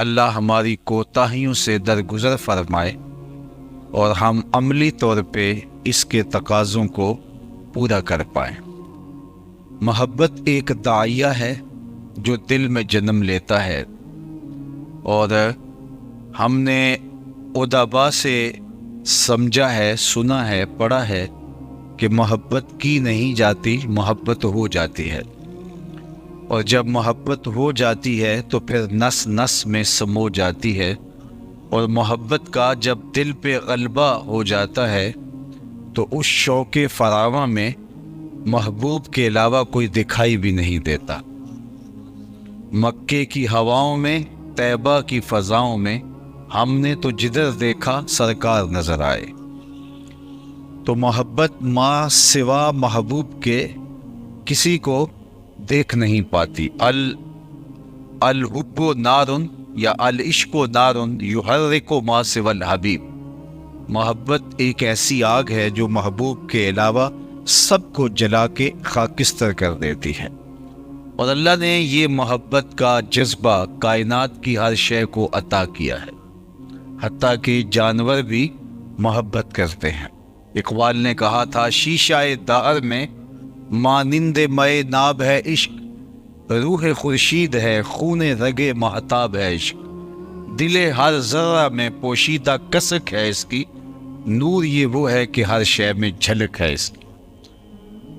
اللہ ہماری کوتاہیوں سے درگزر فرمائے اور ہم عملی طور پہ اس کے تقاضوں کو پورا کر پائیں۔ محبت ایک داعیہ ہے جو دل میں جنم لیتا ہے، اور ہم نے ادبا سے سمجھا ہے، سنا ہے، پڑھا ہے کہ محبت کی نہیں جاتی، محبت ہو جاتی ہے، اور جب محبت ہو جاتی ہے تو پھر نس نس میں سمو جاتی ہے، اور محبت کا جب دل پہ غلبہ ہو جاتا ہے تو اس شوق فراواں میں محبوب کے علاوہ کوئی دکھائی بھی نہیں دیتا۔ مکے کی ہواؤں میں، طیبہ کی فضاؤں میں ہم نے تو جدھر دیکھا سرکار نظر آئے۔ تو محبت ماں سوا محبوب کے کسی کو دیکھ نہیں پاتی۔ الحب نارن یا العشق نارن یحرک ما سوی الحبیب۔ محبت ایک ایسی آگ ہے جو محبوب کے علاوہ سب کو جلا کے خاکستر کر دیتی ہے، اور اللہ نے یہ محبت کا جذبہ کائنات کی ہر شے کو عطا کیا ہے، حتیٰ کہ جانور بھی محبت کرتے ہیں۔ اقبال نے کہا تھا، شیشہ دہر میں مانند مے ناب ہے عشق، روح خورشید ہے خون رگ مہتاب ہے عشق، دل ہر ذرہ میں پوشیدہ کسک ہے اس کی، نور یہ وہ ہے کہ ہر شے میں جھلک ہے اس کی۔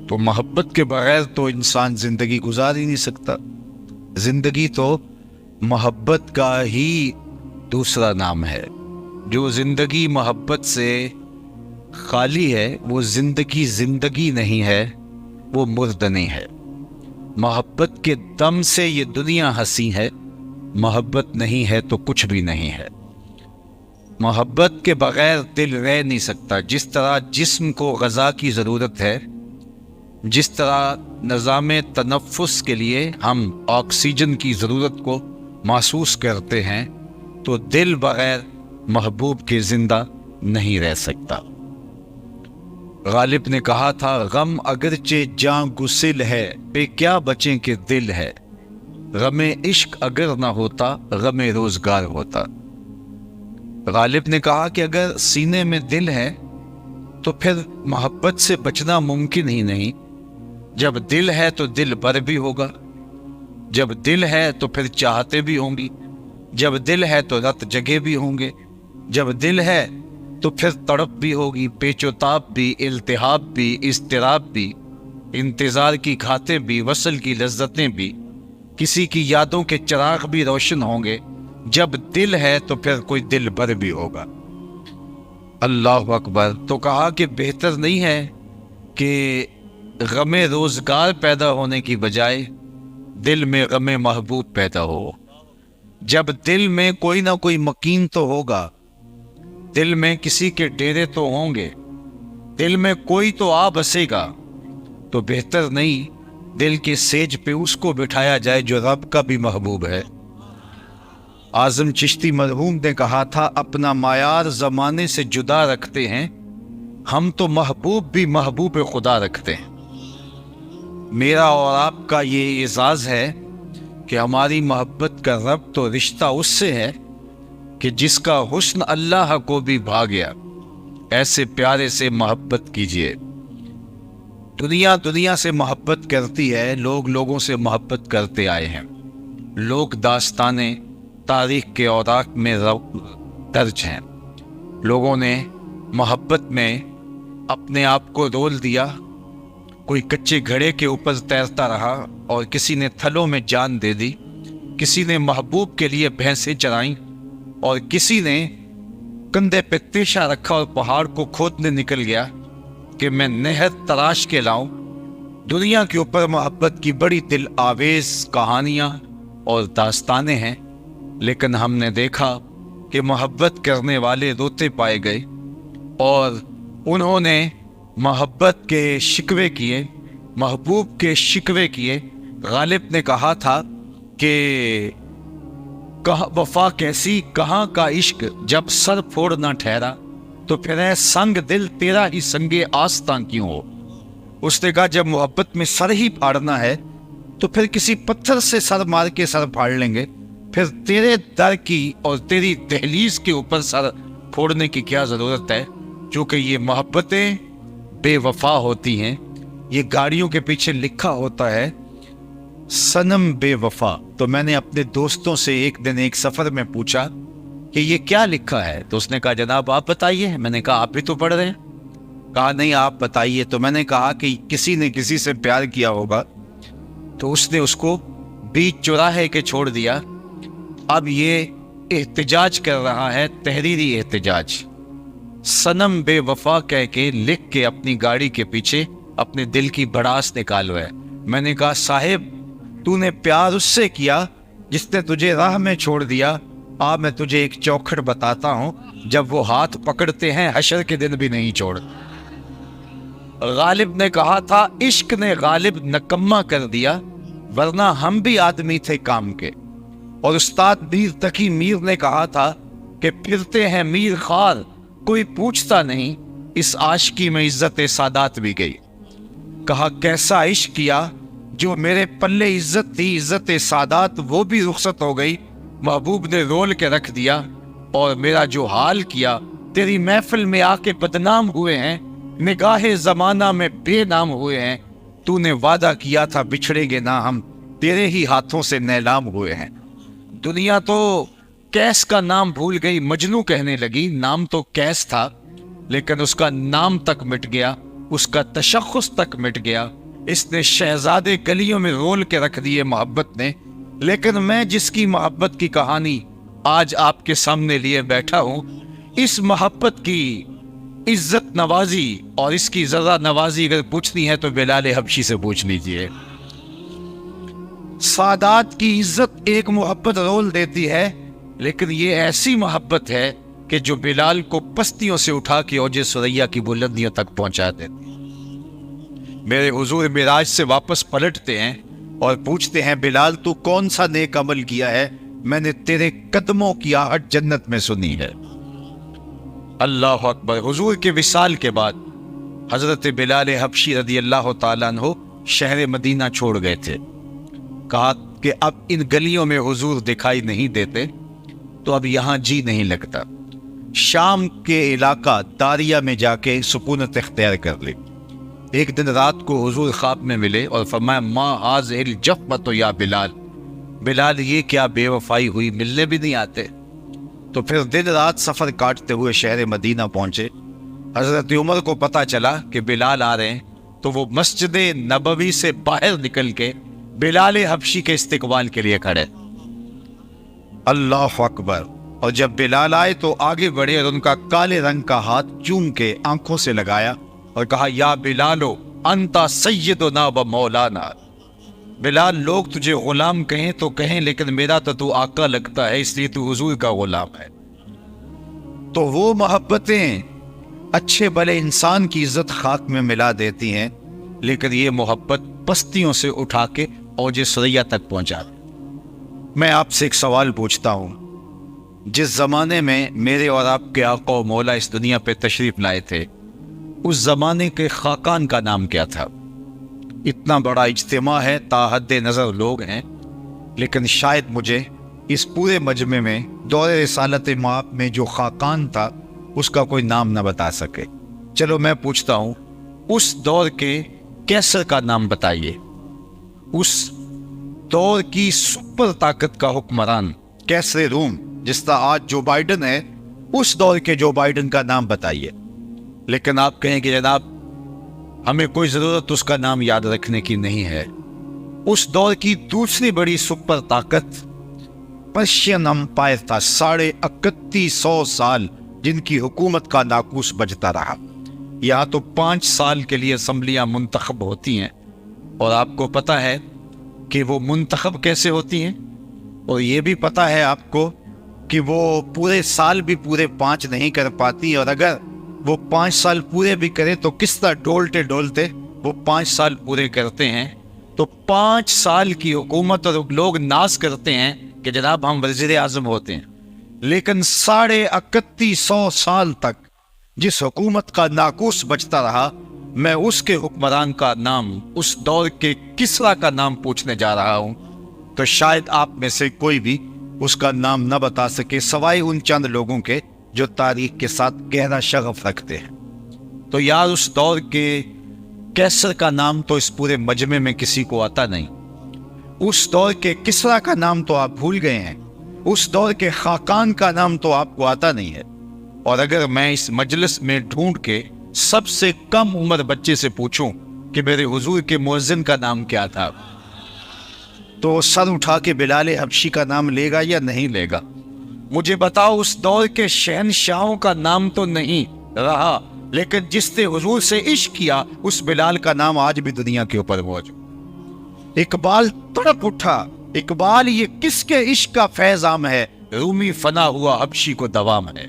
تو محبت کے بغیر تو انسان زندگی گزار ہی نہیں سکتا۔ زندگی تو محبت کا ہی دوسرا نام ہے۔ جو زندگی محبت سے خالی ہے وہ زندگی نہیں ہے، وہ مردنی ہے۔ محبت کے دم سے یہ دنیا ہنسی ہے، محبت نہیں ہے تو کچھ بھی نہیں ہے۔ محبت کے بغیر دل رہ نہیں سکتا۔ جس طرح جسم کو غذا کی ضرورت ہے، جس طرح نظام تنفس کے لیے ہم آکسیجن کی ضرورت کو محسوس کرتے ہیں، تو دل بغیر محبوب کے زندہ نہیں رہ سکتا۔ غالب نے کہا تھا، غم اگرچہ جاں گسل ہے، پہ کیا بچیں کہ دل ہے، غم عشق اگر نہ ہوتا غم روزگار ہوتا۔ غالب نے کہا کہ اگر سینے میں دل ہے تو پھر محبت سے بچنا ممکن ہی نہیں۔ جب دل ہے تو دل بر بھی ہوگا، جب دل ہے تو پھر چاہتے بھی ہوں گی، جب دل ہے تو رت جگے بھی ہوں گے، جب دل ہے تو پھر تڑپ بھی ہوگی، پیچ و تاب بھی، التہاب بھی، اضطراب بھی، انتظار کی کھاتیں بھی، وصل کی لذتیں بھی، کسی کی یادوں کے چراغ بھی روشن ہوں گے۔ جب دل ہے تو پھر کوئی دل بر بھی ہوگا۔ اللہ اکبر۔ تو کہا کہ بہتر نہیں ہے کہ غم روزگار پیدا ہونے کی بجائے دل میں غم محبوب پیدا ہو۔ جب دل میں کوئی نہ کوئی مکین تو ہوگا، دل میں کسی کے ڈیرے تو ہوں گے، دل میں کوئی تو آ بسے گا، تو بہتر نہیں دل کے سیج پہ اس کو بٹھایا جائے جو رب کا بھی محبوب ہے۔ اعظم چشتی مرحوم نے کہا تھا، اپنا معیار زمانے سے جدا رکھتے ہیں ہم، تو محبوب بھی محبوب خدا رکھتے ہیں۔ میرا اور آپ کا یہ اعزاز ہے کہ ہماری محبت کا ربط تو رشتہ اس سے ہے کہ جس کا حسن اللہ کو بھی بھا گیا۔ ایسے پیارے سے محبت کیجئے۔ دنیا سے محبت کرتی ہے، لوگ لوگوں سے محبت کرتے آئے ہیں، لوگ داستانیں تاریخ کے اوراق میں درج ہیں۔ لوگوں نے محبت میں اپنے آپ کو رول دیا، کوئی کچے گھڑے کے اوپر تیرتا رہا اور کسی نے تھلوں میں جان دے دی، کسی نے محبوب کے لیے بھینسیں چرائیں، اور کسی نے کندھے پہ تیشہ رکھا اور پہاڑ کو کھودنے نکل گیا کہ میں نہر تراش کے لاؤں۔ دنیا کے اوپر محبت کی بڑی دل آویز کہانیاں اور داستانیں ہیں، لیکن ہم نے دیکھا کہ محبت کرنے والے روتے پائے گئے، اور انہوں نے محبت کے شکوے کیے، محبوب کے شکوے کیے۔ غالب نے کہا تھا کہ کہاں وفا کیسی، کہاں کا عشق، جب سر پھوڑ نہ ٹھہرا، تو پھر اے سنگ دل تیرا ہی سنگ آستاں کیوں ہو۔ اس نے کہا جب محبت میں سر ہی پھاڑنا ہے تو پھر کسی پتھر سے سر مار کے سر پھاڑ لیں گے، پھر تیرے در کی اور تیری دہلیز کے اوپر سر پھوڑنے کی کیا ضرورت ہے؟ چونکہ یہ محبتیں بے وفا ہوتی ہیں. یہ گاڑیوں کے پیچھے لکھا ہوتا ہے صنم بے وفا. تو میں نے اپنے دوستوں سے ایک دن ایک سفر میں پوچھا کہ یہ کیا لکھا ہے؟ تو اس نے کہا جناب آپ بتائیے. میں نے کہا آپ بھی تو پڑھ رہے ہیں. کہا نہیں آپ بتائیے. تو میں نے کہا کہ کسی نے کسی سے پیار کیا ہوگا تو اس نے اس کو بیچ چوراہے کے چھوڑ دیا. اب یہ احتجاج کر رہا ہے، تحریری احتجاج. صنم بے وفا کہہ کے لکھ کے اپنی گاڑی کے پیچھے اپنے دل کی بڑاس نکالو ہے. میں نے کہا صاحب تو نے پیار اس سے کیا جس نے تجھے راہ میں چھوڑ دیا. میں تجھے ایک چوکھٹ بتاتا ہوں، جب وہ ہاتھ پکڑتے ہیں حشر کے دن بھی نہیں چھوڑ. غالب نے کہا تھا عشق نے غالب نکما کر دیا، ورنہ ہم بھی آدمی تھے کام کے. اور استاد میر تقی میر نے کہا تھا کہ پھرتے ہیں میر خوار کوئی پوچھتا نہیں، اس عاشقی میں عزت سادات بھی گئی. کہا کیسا عشق کیا جو میرے پلے عزت تھی، عزت سادات وہ بھی رخصت ہو گئی. محبوب نے رول کے رکھ دیا اور میرا جو حال کیا. تیری محفل میں آ کے بدنام ہوئے ہیں، نگاہ زمانہ میں بے نام ہوئے ہیں. تو نے وعدہ کیا تھا بچھڑیں گے نہ ہم، تیرے ہی ہاتھوں سے نیلام ہوئے ہیں. دنیا تو کیس کا نام بھول گئی، مجنوں کہنے لگی. نام تو کیس تھا لیکن اس کا نام تک مٹ گیا، اس کا تشخص تک مٹ گیا. اس نے شہزادے گلیوں میں رول کے رکھ دیے محبت نے. لیکن میں جس کی محبت کی کہانی آج آپ کے سامنے لیے بیٹھا ہوں، اس محبت کی عزت نوازی اور اس کی ذرہ نوازی اگر پوچھنی ہے تو بلال حبشی سے پوچھ لیجئے. سادات کی عزت ایک محبت رول دیتی ہے، لیکن یہ ایسی محبت ہے کہ جو بلال کو پستیوں سے اٹھا کے اوج ثریا کی بلندیوں تک پہنچا دیتی. میرے حضور معراج سے واپس پلٹتے ہیں اور پوچھتے ہیں بلال تو کون سا نیک عمل کیا ہے؟ میں نے تیرے قدموں کی آہٹ جنت میں سنی ہے. اللہ اکبر. حضور کے وصال کے بعد حضرت بلال حبشی رضی اللہ تعالیٰ عنہ شہر مدینہ چھوڑ گئے تھے. کہا کہ اب ان گلیوں میں حضور دکھائی نہیں دیتے تو اب یہاں جی نہیں لگتا. شام کے علاقہ داریہ میں جا کے سکونت اختیار کر لی. ایک دن رات کو حضور خواب میں ملے اور فرمایا ما هذه الجفوة یا بلال، بلال یہ کیا بے وفائی ہوئی، ملنے بھی نہیں آتے. تو پھر دن رات سفر کاٹتے ہوئے شہر مدینہ پہنچے. حضرت عمر کو پتا چلا کہ بلال آ رہے ہیں تو وہ مسجد نبوی سے باہر نکل کے بلال حبشی کے استقبال کے لیے کھڑے. اللہ اکبر. اور جب بلال آئے تو آگے بڑھے اور ان کا کالے رنگ کا ہاتھ چوم کے آنکھوں سے لگایا اور کہا یا بلالو انتا سیدنا و مولانا. بلال لوگ تجھے غلام کہیں تو کہیں، لیکن میرا تو آقا لگتا ہے، اس لیے تو حضور کا غلام ہے. تو وہ محبتیں اچھے بھلے انسان کی عزت خاک میں ملا دیتی ہیں، لیکن یہ محبت پستیوں سے اٹھا کے اوج ثریا تک پہنچا. میں آپ سے ایک سوال پوچھتا ہوں، جس زمانے میں میرے اور آپ کے آقا و مولا اس دنیا پہ تشریف لائے تھے، اس زمانے کے خاقان کا نام کیا تھا؟ اتنا بڑا اجتماع ہے، تا حد نظر لوگ ہیں، لیکن شاید مجھے اس پورے مجمع میں دور رسالت مآب میں جو خاقان تھا اس کا کوئی نام نہ بتا سکے. چلو میں پوچھتا ہوں، اس دور کے کیسر کا نام بتائیے. اس دور کی سپر طاقت کا حکمران کیسر روم، جس طرح آج جو بائیڈن ہے، اس دور کے جو بائیڈن کا نام بتائیے. لیکن آپ کہیں کہ جناب ہمیں کوئی ضرورت اس کا نام یاد رکھنے کی نہیں ہے. اس دور کی دوسری بڑی سپر طاقت پرشین امپائر تھا. 3150 سال جن کی حکومت کا ناقوس بجتا رہا. یہاں تو 5 سال کے لیے اسمبلیاں منتخب ہوتی ہیں، اور آپ کو پتا ہے کہ وہ منتخب کیسے ہوتی ہیں، اور یہ بھی پتا ہے آپ کو کہ وہ پورے سال بھی پورے 5 نہیں کر پاتی، اور اگر وہ 5 سال پورے بھی کرے تو کس طرح ڈولتے ڈولتے وہ 5 سال پورے کرتے ہیں. تو 5 سال کی حکومت، اور لوگ ناز کرتے ہیں کہ جناب ہم وزیر اعظم ہوتے ہیں، لیکن 3150 سال تک جس حکومت کا ناقوس بچتا رہا، میں اس کے حکمران کا نام، اس دور کے کسرا کا نام پوچھنے جا رہا ہوں. تو شاید آپ میں سے کوئی بھی اس کا نام نہ بتا سکے سوائے ان چند لوگوں کے جو تاریخ کے ساتھ گہرا شغف رکھتے ہیں۔ تو یار اس دور کے کیسر کا نام تو اس پورے مجمع میں کسی کو آتا نہیں، اس دور کے کسرا کا نام تو آپ بھول گئے ہیں، اس دور کے خاقان کا نام تو آپ کو آتا نہیں ہے۔ اور اگر میں اس مجلس میں ڈھونڈ کے سب سے کم عمر بچے سے پوچھوں کہ میرے حضور کے مؤذن کا نام کیا تھا، تو سر اٹھا کے بلال حبشی کا نام لے گا یا نہیں لے گا؟ مجھے بتاؤ، اس دور کے شہنشاہوں کا نام تو نہیں رہا، لیکن جس نے حضور سے عشق کیا اس بلال کا نام آج بھی دنیا کے اوپر موجود۔ اقبال تڑپ اٹھا، اقبال یہ کس کے عشق کا فیض عام ہے، رومی فنا ہوا حبشی کو دوام ہے۔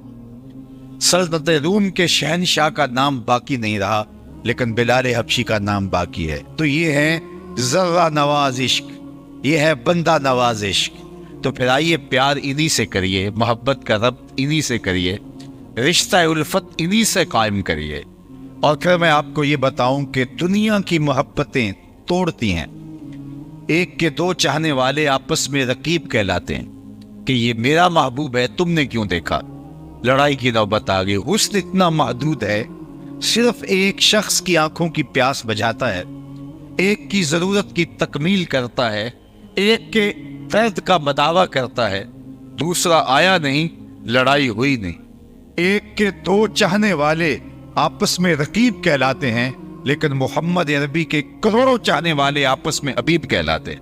سلطنت روم کے شہنشاہ کا نام باقی نہیں رہا، لیکن بلال حبشی کا نام باقی ہے۔ تو یہ ہے ذرہ نواز عشق، یہ ہے بندہ نواز عشق۔ تو پھر آئیے پیار انہی سے کریے، محبت کا ربط انہی سے کریے، رشتہ الفت انہی سے قائم کریے۔ اور پھر میں آپ کو یہ بتاؤں کہ دنیا کی محبتیں توڑتی ہیں، ایک کے دو چاہنے والے آپس میں رقیب کہلاتے ہیں کہ یہ میرا محبوب ہے، تم نے کیوں دیکھا، لڑائی کی نوبت آ گئی۔ حسن اتنا محدود ہے، صرف ایک شخص کی آنکھوں کی پیاس بجھاتا ہے، ایک کی ضرورت کی تکمیل کرتا ہے، ایک کے فرد کا مداوع کرتا ہے، دوسرا آیا نہیں، لڑائی ہوئی نہیں۔ ایک کے دو چاہنے والے آپس میں رقیب کہلاتے ہیں، لیکن محمد عربی کے کروڑوں چاہنے والے آپس میں حبیب کہلاتے ہیں۔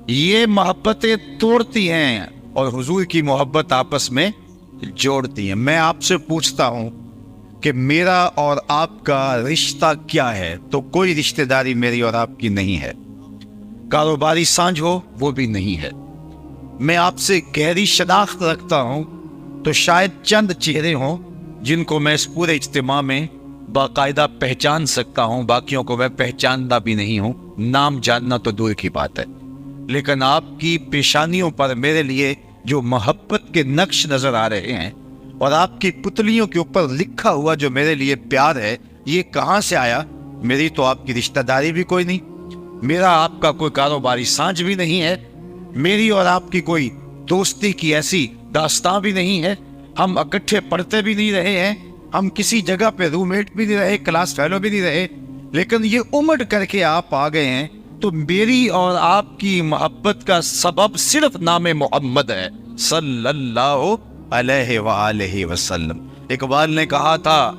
یہ محبتیں توڑتی ہیں اور حضور کی محبت آپس میں جوڑتی ہیں۔ میں آپ سے پوچھتا ہوں کہ میرا اور آپ کا رشتہ کیا ہے؟ تو کوئی رشتہ داری میری اور آپ کی نہیں ہے، کاروباری سانجھ ہو وہ بھی نہیں ہے۔ میں آپ سے گہری شناخت رکھتا ہوں تو شاید چند چہرے ہوں جن کو میں اس پورے اجتماع میں باقاعدہ پہچان سکتا ہوں، باقیوں کو میں پہچانتا بھی نہیں ہوں، نام جاننا تو دور کی بات ہے۔ لیکن آپ کی پیشانیوں پر میرے لیے جو محبت کے نقش نظر آ رہے ہیں اور آپ کی پتلیوں کے اوپر لکھا ہوا جو میرے لیے پیار ہے، یہ کہاں سے آیا؟ میری تو آپ کی رشتہ داری بھی کوئی نہیں، میرا آپ کا کوئی کاروباری سانجھ بھی نہیں ہے، میری اور آپ کی کوئی دوستی کی ایسی داستان بھی نہیں ہے، ہم اکٹھے پڑھتے بھی نہیں رہے ہیں، ہم کسی جگہ پہ روم میٹ بھی نہیں رہے، کلاس فیلو بھی نہیں رہے، لیکن یہ امڑ کر کے آپ آ گئے ہیں۔ تو میری اور آپ کی محبت کا سبب صرف نام محمد ہے صلی اللہ علیہ وآلہ وسلم۔ اقبال نے کہا تھا،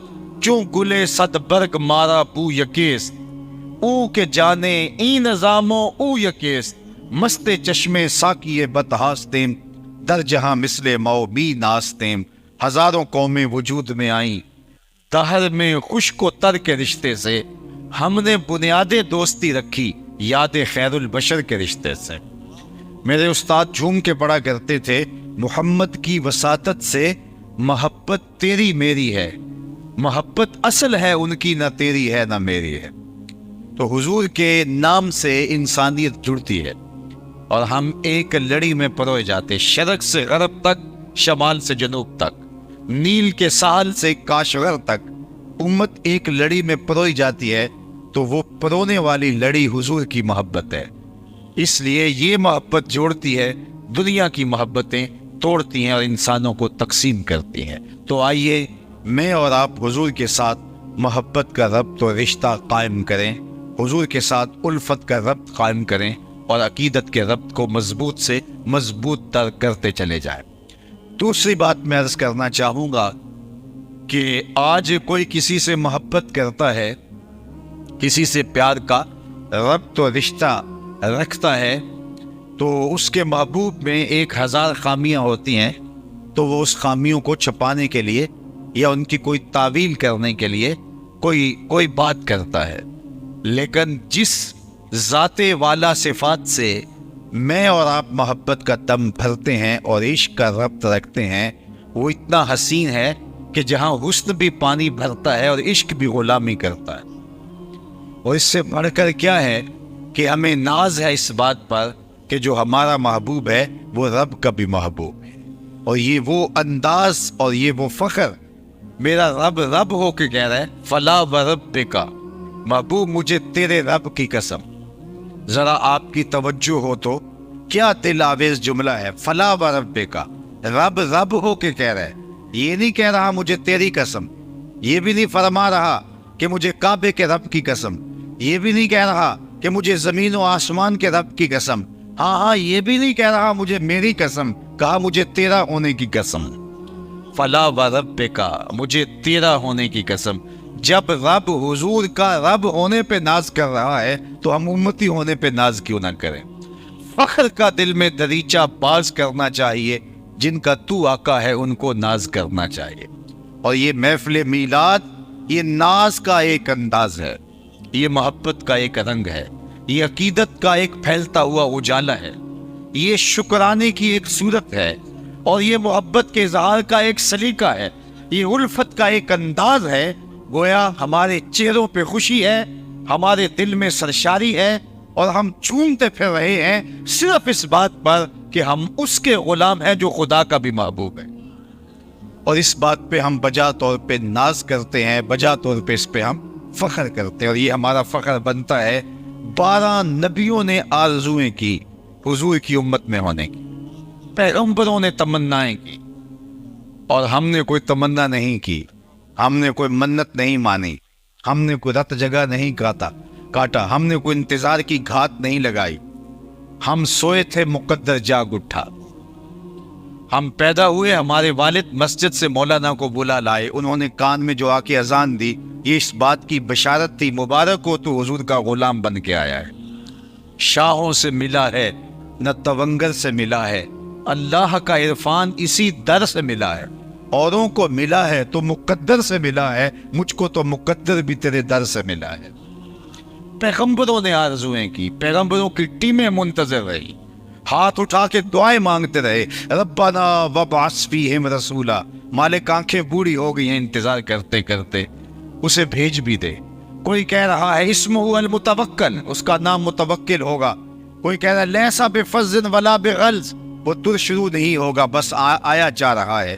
چوں گلے صد برگ مارا بو یکیس، او کے جانے این نظاموں او یکیس، مست چشمے ساکیے بتہاستیم، در جہاں مثل مو بھی ناستیم، ہزاروں قومیں وجود میں آئیں، دہر میں خشک و تر کے رشتے سے، ہم نے بنیادیں دوستی رکھی یاد خیر البشر کے رشتے سے۔ میرے استاد جھوم کے پڑھا کرتے تھے، محمد کی وساطت سے محبت تیری میری ہے، محبت اصل ہے ان کی، نہ تیری ہے نہ میری ہے۔ تو حضور کے نام سے انسانیت جڑتی ہے اور ہم ایک لڑی میں پروئے جاتے، شرق سے غرب تک، شمال سے جنوب تک، نیل کے ساحل سے کاشغر تک، امت ایک لڑی میں پروئی جاتی ہے۔ تو وہ پرونے والی لڑی حضور کی محبت ہے، اس لیے یہ محبت جوڑتی ہے، دنیا کی محبتیں توڑتی ہیں اور انسانوں کو تقسیم کرتی ہیں۔ تو آئیے میں اور آپ حضور کے ساتھ محبت کا ربط و رشتہ قائم کریں، حضور کے ساتھ الفت کا ربط قائم کریں اور عقیدت کے ربط کو مضبوط سے مضبوط تر کرتے چلے جائیں۔ دوسری بات میں عرض کرنا چاہوں گا کہ آج کوئی کسی سے محبت کرتا ہے، کسی سے پیار کا ربط و رشتہ رکھتا ہے، تو اس کے محبوب میں 1000 خامیاں ہوتی ہیں، تو وہ اس خامیوں کو چھپانے کے لیے یا ان کی کوئی تعویل کرنے کے لیے کوئی بات کرتا ہے۔ لیکن جس ذات والا صفات سے میں اور آپ محبت کا دم بھرتے ہیں اور عشق کا ربط رکھتے ہیں، وہ اتنا حسین ہے کہ جہاں حسن بھی پانی بھرتا ہے اور عشق بھی غلامی کرتا ہے۔ اور اس سے بڑھ کر کیا ہے کہ ہمیں ناز ہے اس بات پر کہ جو ہمارا محبوب ہے وہ رب کا بھی محبوب ہے، اور یہ وہ انداز اور یہ وہ فخر، میرا رب رب ہو کے کہہ رہا ہے، فلا وربک، محبوب مجھے تیرے رب کی قسم۔ ذرا آپ کی توجہ ہو تو کیا دل آویز جملہ ہے. فلا و ربک کا رب رب ہو کے کہہ رہا ہے. یہ نہیں کہہ رہا مجھے تیری قسم، یہ بھی نہیں فرما رہا کہ مجھے کعبے کے رب کی قسم، یہ بھی نہیں کہہ رہا کہ مجھے زمین و آسمان کے رب کی قسم، ہاں یہ بھی نہیں کہہ رہا مجھے میری قسم، کہا مجھے تیرا ہونے کی قسم. فلا و ربک، مجھے تیرا ہونے کی قسم. جب رب حضور کا رب ہونے پہ ناز کر رہا ہے تو ہم امتی ہونے پہ ناز کیوں نہ کریں. فخر کا دل میں دریچہ باز کرنا چاہیے، جن کا تو آقا ہے ان کو ناز کرنا چاہیے. اور یہ محفل میلاد یہ ناز کا ایک انداز ہے، یہ محبت کا ایک رنگ ہے، یہ عقیدت کا ایک پھیلتا ہوا اجالا ہے، یہ شکرانے کی ایک صورت ہے، اور یہ محبت کے اظہار کا ایک سلیقہ ہے، یہ الفت کا ایک انداز ہے. گویا ہمارے چہروں پہ خوشی ہے، ہمارے دل میں سرشاری ہے، اور ہم جھومتے پھر رہے ہیں صرف اس بات پر کہ ہم اس کے غلام ہیں جو خدا کا بھی محبوب ہے. اور اس بات پہ ہم بجا طور پہ ناز کرتے ہیں، بجا طور پہ اس پہ ہم فخر کرتے ہیں. اور یہ ہمارا فخر بنتا ہے 12 نبیوں نے آرزویں کی حضور کی امت میں ہونے کی، پیغمبروں نے تمنائیں کی، اور ہم نے کوئی تمنا نہیں کی، ہم نے کوئی منت نہیں مانی، ہم نے کوئی رت جگہ نہیں کاٹا، ہم نے کوئی انتظار کی گھات نہیں لگائی. ہم سوئے تھے مقدر جاگ اٹھا. ہم پیدا ہوئے، ہمارے والد مسجد سے مولانا کو بلا لائے، انہوں نے کان میں جو آ کے اذان دی، یہ اس بات کی بشارت تھی مبارک ہو تو حضور کا غلام بن کے آیا ہے. شاہوں سے ملا ہے نہ تونگر سے ملا ہے، اللہ کا عرفان اسی در سے ملا ہے. اوروں کو ملا ہے تو مقدر سے ملا ہے، مجھ کو تو مقدر بھی تیرے در سے ملا ہے. پیغمبروں نے آرزویں کی، پیغمبروں کی ٹیمیں منتظر رہی، ہاتھ اٹھا کے دعائیں مانگتے رہے. ربنا وابعث فیہم رسولا، مالک آنکھیں بوڑھی ہو گئی ہیں انتظار کرتے کرتے، اسے بھیج بھی دے. کوئی کہہ رہا ہے اسمہ المتوکل، اس کا نام متوکل ہوگا. کوئی کہہ رہا ہے لیسا بفظ ولا بغلظ، وہ تر شروع نہیں ہوگا، بس آیا جا رہا ہے.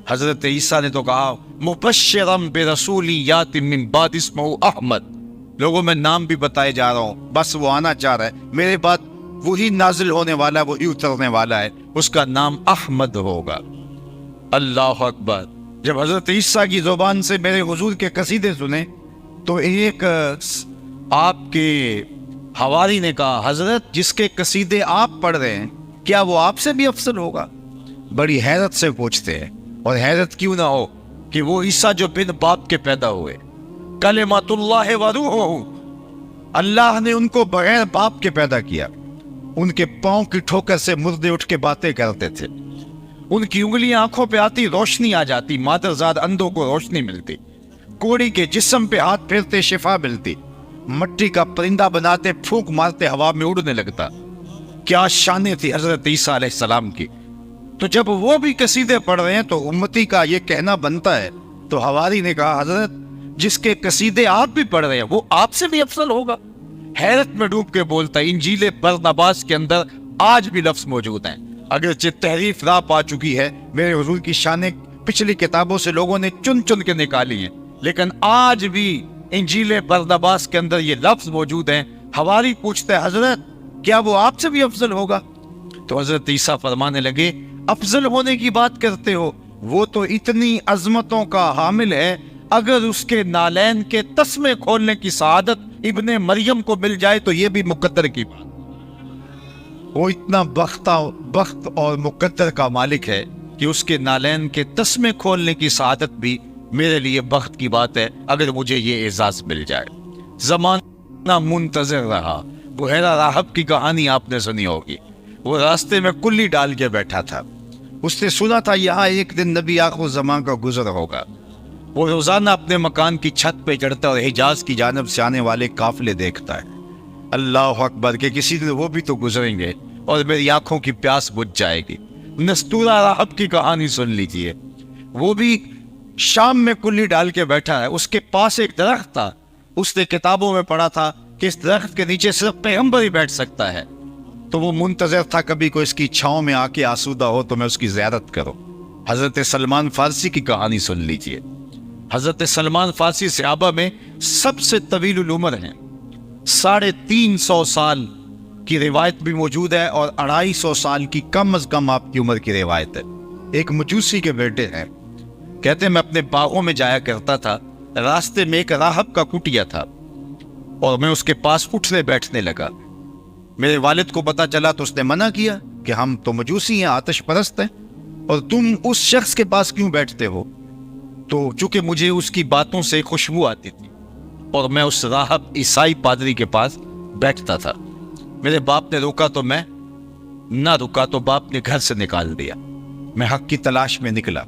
حضرت عیسیٰ نے تو کہا مبشرم برسول یات من بعد اسمہ احمد، لوگوں میں نام بھی بتائے جا رہا ہوں، بس وہ آنا چاہ رہا ہے، میرے بعد وہی نازل ہونے والا ہے، وہی اترنے والا ہے، اس کا نام احمد ہوگا. اللہ اکبر. جب حضرت عیسیٰ کی زبان سے میرے حضور کے قصیدے سنے تو ایک آپ کے حواری نے کہا حضرت جس کے قصیدے آپ پڑھ رہے ہیں کیا وہ آپ سے بھی افضل ہوگا؟ بڑی حیرت سے پوچھتے ہیں، اور حیرت کیوں نہ ہو کہ وہ عیسیٰ جو بن باپ کے پیدا ہوئے، کلمۃ اللہ و روحہ، اللہ نے ان کو بغیر باپ کے پیدا کیا. ان کے پاؤں کی ٹھوکر سے مردے اٹھ کے باتیں کرتے تھے، ان کی انگلیاں آنکھوں پہ آتی روشنی آ جاتی، مادرزاد اندھوں کو روشنی ملتی، کوڑی کے جسم پہ ہاتھ پھیرتے شفا ملتی، مٹی کا پرندہ بناتے پھونک مارتے ہوا میں اڑنے لگتا. کیا شانیں تھی حضرت عیسیٰ علیہ السلام کی. تو جب وہ بھی قصیدے پڑھ رہے ہیں تو امتی کا یہ کہنا بنتا ہے. تو حواری نے کہا حضرت جس کے قصیدے آپ بھی پڑھ رہے ہیں وہ آپ سے بھی افضل ہوگا. حیرت میں ڈوب کے بولتا ہے انجیل برناباس کے اندر آج بھی لفظ موجود ہیں، اگرچہ تحریف راہ پا چکی ہے، میرے حضور کی شانیں پچھلی کتابوں سے لوگوں نے چن چن کے نکالی ہیں، لیکن آج بھی انجیل برناباس کے اندر یہ لفظ موجود ہیں. حواری پوچھتا ہے حضرت کیا وہ آپ سے بھی افضل ہوگا؟ تو حضرت عیسیٰ فرمانے لگے افضل ہونے کی بات کرتے ہو، وہ تو اتنی عظمتوں کا حامل ہے، اگر اس کے نالین کے تسمے کھولنے کی سعادت ابن مریم کو مل جائے تو یہ بھی مقدر کی بات. وہ اتنا بخت اور مقدر کا مالک ہے کہ اس کے نالین کے تسمے کھولنے کی سعادت بھی میرے لیے بخت کی بات ہے اگر مجھے یہ اعزاز مل جائے. زمانہ منتظر رہا. بحیرہ راہب کی کہانی آپ نے سنی ہوگی. وہ راستے میں کلی ڈال کے بیٹھا تھا، اس نے سنا تھا یہاں ایک دن نبی آخر زمان کا گزر ہوگا. وہ روزانہ اپنے مکان کی چھت پہ چڑھتا اور حجاز کی جانب سے آنے والے قافلے دیکھتا ہے. اللہ اکبر کہ کسی دن وہ بھی تو گزریں گے اور میری آنکھوں کی پیاس بجھ جائے گی. نستورہ راہب کی کہانی سن لیجئے. وہ بھی شام میں کلی ڈال کے بیٹھا ہے، اس کے پاس ایک درخت تھا، اس نے کتابوں میں پڑھا تھا کہ اس درخت کے نیچے صرف پیغمبر ہی بیٹھ سکتا ہے. تو وہ منتظر تھا کبھی کوئی اس کی چھاؤں میں آ کے آسودہ ہو تو میں اس کی زیارت کروں. حضرت سلمان فارسی کی کہانی سن لیجئے. حضرت سلمان فارسی صحابہ میں سب سے طویل العمر ہیں، 350 سال کی روایت بھی موجود ہے اور 250 سال کی کم از کم آپ کی عمر کی روایت ہے۔ ایک مجوسی کے بیٹے ہیں، کہتے ہیں میں اپنے باغوں میں جایا کرتا تھا، راستے میں ایک راہب کا کٹیا تھا اور میں اس کے پاس اٹھنے بیٹھنے لگا۔ میرے والد کو پتا چلا تو اس نے منع کیا کہ ہم تو مجوسی ہیں، آتش پرست ہیں، اور تم اس شخص کے پاس کیوں بیٹھتے ہو؟ تو چونکہ مجھے اس کی باتوں سے خوشبو آتی تھی اور میں اس راہب عیسائی پادری کے پاس بیٹھتا تھا۔ میرے باپ نے روکا تو میں نہ رکا تو باپ نے گھر سے نکال دیا۔ میں حق کی تلاش میں نکلا،